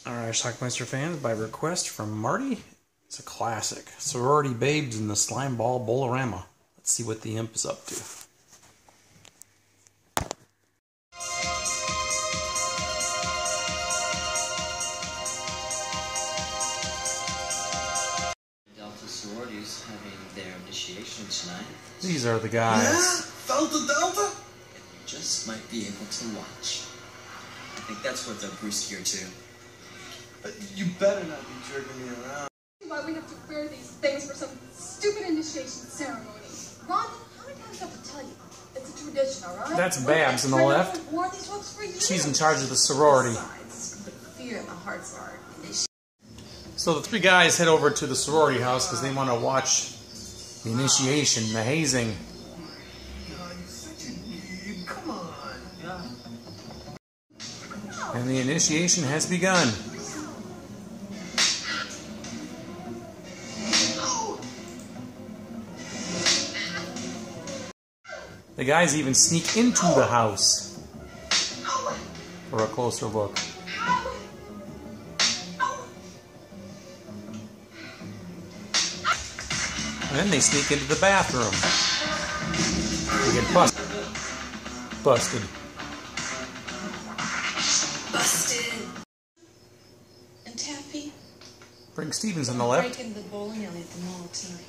Alright, Schlockmeister fans, by request from Marty, it's a classic. Sorority Babes in the SLIMEBALL BOWL-O-RAMA. Let's see what the imp is up to. Delta sororities having their initiation tonight. These are the guys. Yeah? Delta? And you just might be able to watch. I think that's what the Bruce here too. You better not be jerking me around. Why we have to wear these things for some stupid initiation ceremony? Ron, how many times do I have to tell you? It's a tradition, alright? That's Babes on the left. She's in charge of the sorority. Fear in the heart's art. So the three guys head over to the sorority house because they want to watch the initiation, the hazing. Come on. And the initiation has begun. The guys even sneak into the house for a closer look. And then they sneak into the bathroom. They get busted. Busted. And Taffy? Bring Stevens on the left. Break into the bowling alley at the mall tonight.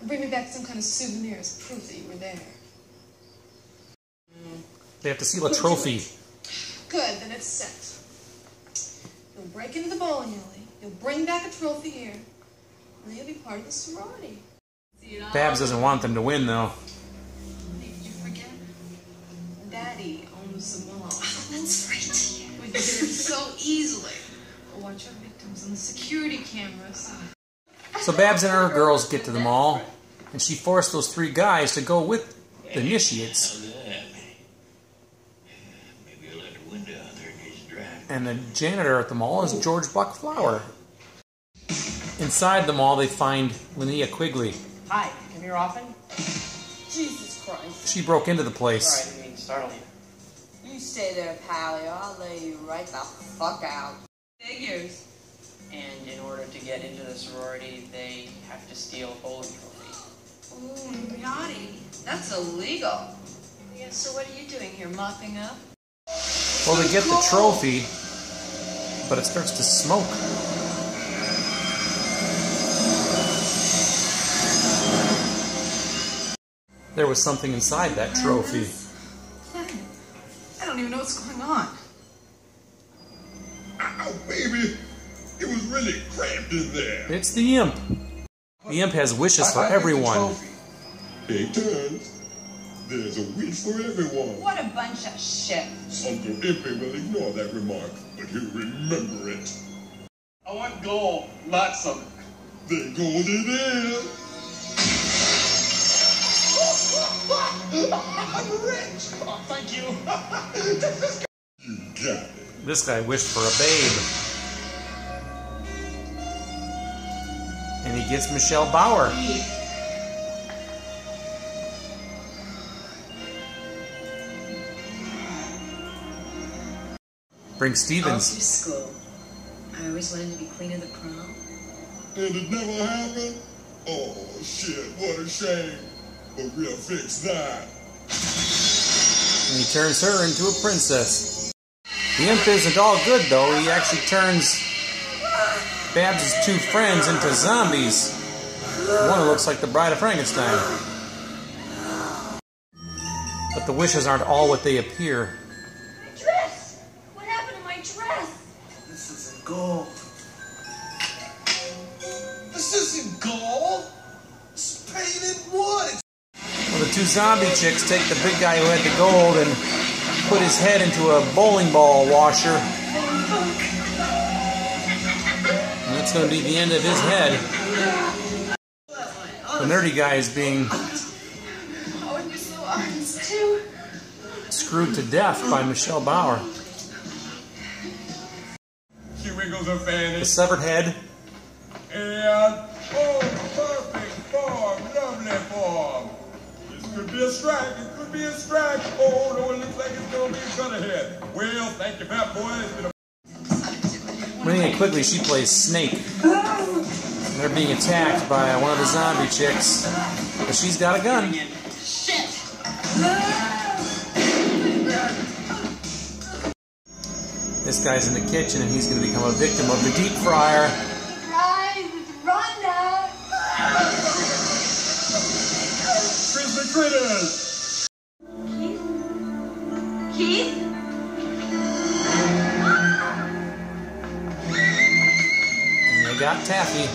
Bring me back some kind of souvenir as proof that you were there. They have to seal a trophy. Good, then it's set. You'll break into the bowling alley, you'll bring back a trophy here, and then you'll be part of the sorority. Babes doesn't want them to win, though. Hey, did you forget? Daddy owns the mall. Oh, that's right. We did it so easily. We'll watch our victims on the security cameras. So Babes and her girls get to the mall, and she forced those three guys to go with the initiates. And the janitor at the mall is George Buckflower. Inside the mall, they find Linnea Quigley. Hi, come here often? Jesus Christ. She broke into the place. Sorry, I didn't mean to startle you. You stay there, Pally, or I'll lay you right the fuck out. Figures. And in order to get into the sorority, they have to steal a bowling trophy. Ooh, naughty. That's illegal. Yeah, so what are you doing here, mopping up? Well, they get the trophy, but it starts to smoke. There was something inside that trophy. I don't even know what's going on. Ow, baby. It was really cramped in there. It's the imp. The imp has wishes for everyone. Take turns. There's a wish for everyone. What a bunch of shit. Uncle Impy will ignore that remark, but he'll remember it. I want gold. Lots of it. Then gold it is. I'm rich. Oh, thank you. You got it. This guy wished for a babe. And he gets Michelle Bauer. Bring All Stevens. through school, I always wanted to be queen of the prom. And it never happened? Oh, shit, what a shame. But we'll fix that. And he turns her into a princess. The imp isn't all good, though. He actually turns Babs' two friends into zombies. One who looks like the Bride of Frankenstein. But the wishes aren't all what they appear. My dress! What happened to my dress? This isn't gold. This isn't gold. It's painted wood. Well, the two zombie chicks take the big guy who had the gold and put his head into a bowling ball washer. And that's going to be the end of his head. The nerdy guy is being Oh, and you're so honest, too. screwed to death by Michelle Bauer. She wiggles her The fanny. severed head. And, oh, perfect form. Lovely form. This could be a strike. It could be a strike. Oh, no, it looks like it's going to be a cut ahead. Well, thank you, fat boy. It's been a Linnea Quigley, she plays Snake. And they're being attacked by one of the zombie chicks, but she's got a gun. Shit! This guy's in the kitchen, and he's going to become a victim of the deep fryer. Rise, run now! Crispy critters! Keith? Keith? And they got Taffy.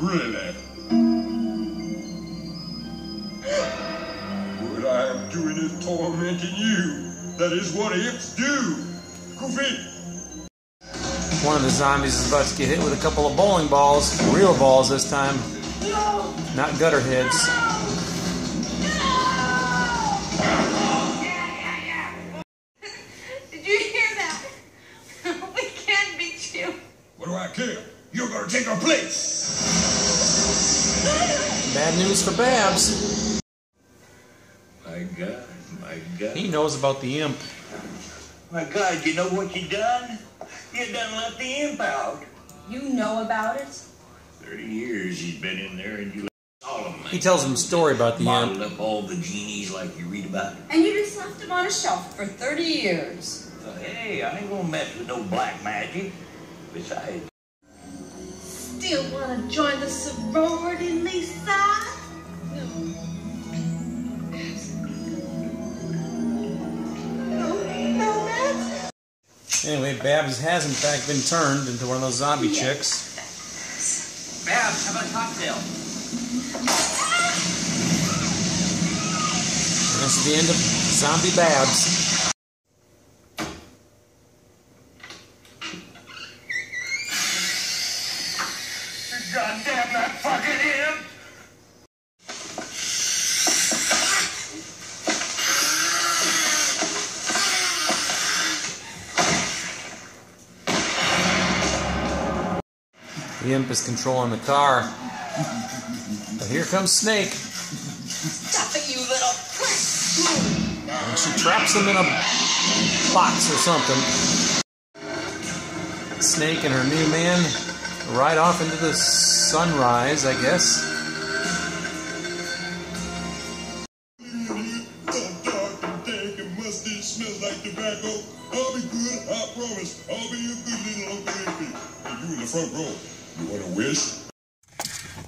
Really? What I am doing is tormenting you. That is what imps do. Goofy. One of the zombies is about to get hit with a couple of bowling balls. Real balls this time. Not gutter heads. Did you hear that? We can't beat you. What do I care? You're gonna take our place. Bad news for Babs. My God, my God. He knows about the imp. My God, you know what you done? You done let the imp out. You know about it? 30 years he's been in there and you let all of them. He tells him a story about the imp. Bottled up all the genies like you read about. And you just left him on a shelf for 30 years. So, hey, I ain't gonna mess with no black magic. Besides, Still want to join the sorority, Lisa? Anyway, Babs has in fact been turned into one of those zombie chicks. Babs, how about a cocktail? And this is the end of Zombie Babs. goddamn that fucking imp! The imp is controlling the car. But here comes Snake. Stop it, you little prick! And she traps him in a box or something. Snake and her new man ride off into the sunrise, I guess. Dark and dank and musty, smells like tobacco. I'll be good, I promise. I'll be a good little Uncle Impy. And you in the front row. You want a wish?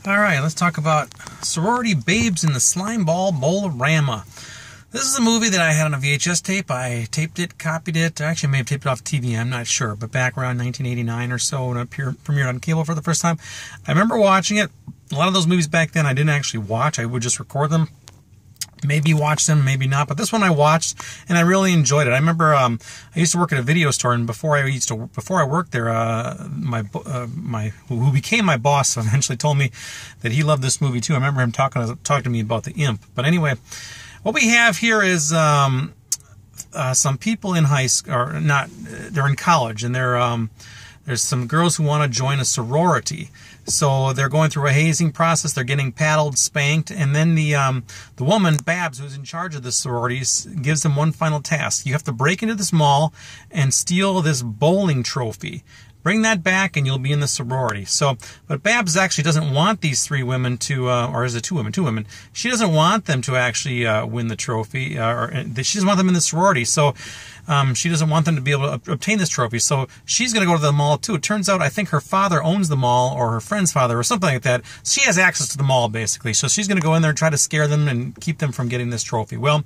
Alright, let's talk about Sorority Babes in the SLIMEBALL Bowl-O-RAMA. This is a movie that I had on a VHS tape. I taped it, copied it. I actually may have taped it off TV, I'm not sure. But back around 1989 or so, when it premiered on cable for the first time, I remember watching it. A lot of those movies back then I didn't actually watch. I would just record them. Maybe watch them, maybe not. But this one I watched, and I really enjoyed it. I remember I used to work at a video store, and before I worked there, who became my boss eventually told me that he loved this movie too. I remember him talking to me about the imp. But anyway, what we have here is some people in high school, or not, they're in college, and there's some girls who want to join a sorority. So they're going through a hazing process. They're getting paddled, spanked, and then the woman, Babs, who's in charge of the sororities, gives them one final task. You have to break into this mall and steal this bowling trophy. Bring that back and you'll be in the sorority. So, but Babs actually doesn't want these three women to, or is it two women? Two women. She doesn't want them to actually win the trophy, she doesn't want them in the sorority. So she doesn't want them to be able to obtain this trophy. So she's going to go to the mall too. It turns out I think her father owns the mall, or her friend's father, or something like that. She has access to the mall basically. So she's going to go in there and try to scare them and keep them from getting this trophy. Well,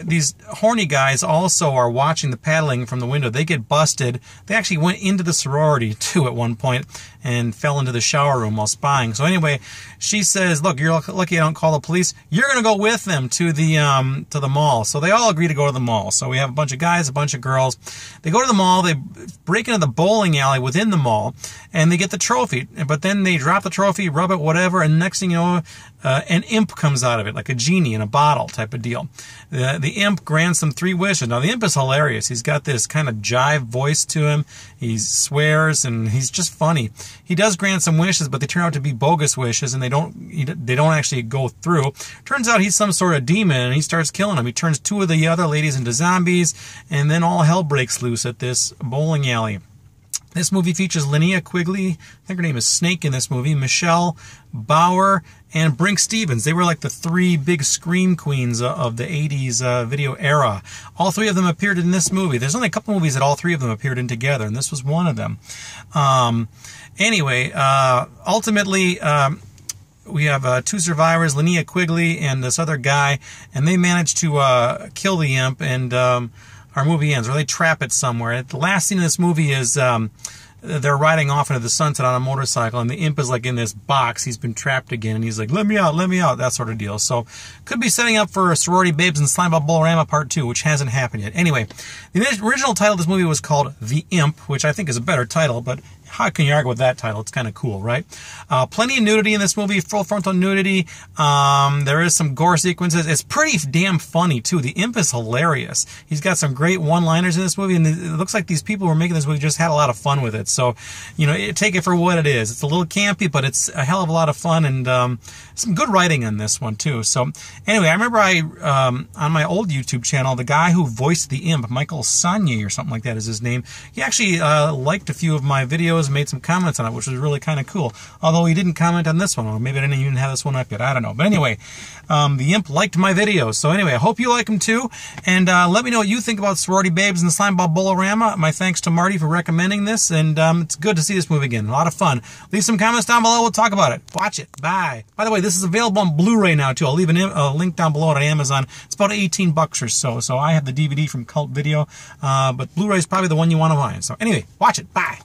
these horny guys also are watching the paddling from the window. They get busted. They actually went into the sorority too at one point and fell into the shower room while spying. So anyway, she says, look, you're lucky I don't call the police. You're going to go with them to the mall. So they all agree to go to the mall. So we have a bunch of guys, a bunch of girls. They go to the mall. They break into the bowling alley within the mall, and they get the trophy. But then they drop the trophy, rub it, whatever, and next thing you know, an imp comes out of it, like a genie in a bottle type of deal. The imp grants them 3 wishes. Now, the imp is hilarious. He's got this kind of jive voice to him. He swears, and he's just funny. He does grant some wishes, but they turn out to be bogus wishes, and they don't actually go through. Turns out he's some sort of demon, and he starts killing them. He turns 2 of the other ladies into zombies, and then all hell breaks loose at this bowling alley. This movie features Linnea Quigley, I think her name is Snake in this movie, Michelle Bauer, and Brink Stevens. They were like the 3 big scream queens of the 80s video era. All 3 of them appeared in this movie. There's only a couple movies that all 3 of them appeared in together, and this was one of them. Anyway, ultimately, we have 2 survivors, Linnea Quigley and this other guy, and they managed to kill the imp, and our movie ends, or they trap it somewhere. The last scene of this movie is they're riding off into the sunset on a motorcycle, and the imp is like in this box. He's been trapped again, and he's like, let me out, that sort of deal. So, could be setting up for Sorority Babes and SLIMEBALL BOWL-O-RAMA Part 2, which hasn't happened yet. Anyway, the original title of this movie was called The Imp, which I think is a better title, but how can you argue with that title? It's kind of cool, right? Plenty of nudity in this movie, full frontal nudity. There is some gore sequences. It's pretty damn funny, too. The imp is hilarious. He's got some great one-liners in this movie, and it looks like these people who were making this movie just had a lot of fun with it. So, you know, take it for what it is. It's a little campy, but it's a hell of a lot of fun, and some good writing on this one, too. So, anyway, I remember on my old YouTube channel, the guy who voiced the imp, Michael Sonye or something like that is his name, he actually liked a few of my videos, made some comments on it, which was really kind of cool. Although he didn't comment on this one, or maybe I didn't even have this one up yet. I don't know. But anyway, the imp liked my videos. So anyway, I hope you like them too. And let me know what you think about Sorority Babes and the SLIMEBALL BOWL-O-RAMA. My thanks to Marty for recommending this. And it's good to see this movie again. A lot of fun. Leave some comments down below. We'll talk about it. Watch it. Bye. By the way, this is available on Blu-ray now too. I'll leave a link down below on Amazon. It's about $18 or so. So I have the DVD from Cult Video. But Blu-ray is probably the one you want to find. So anyway, watch it. Bye.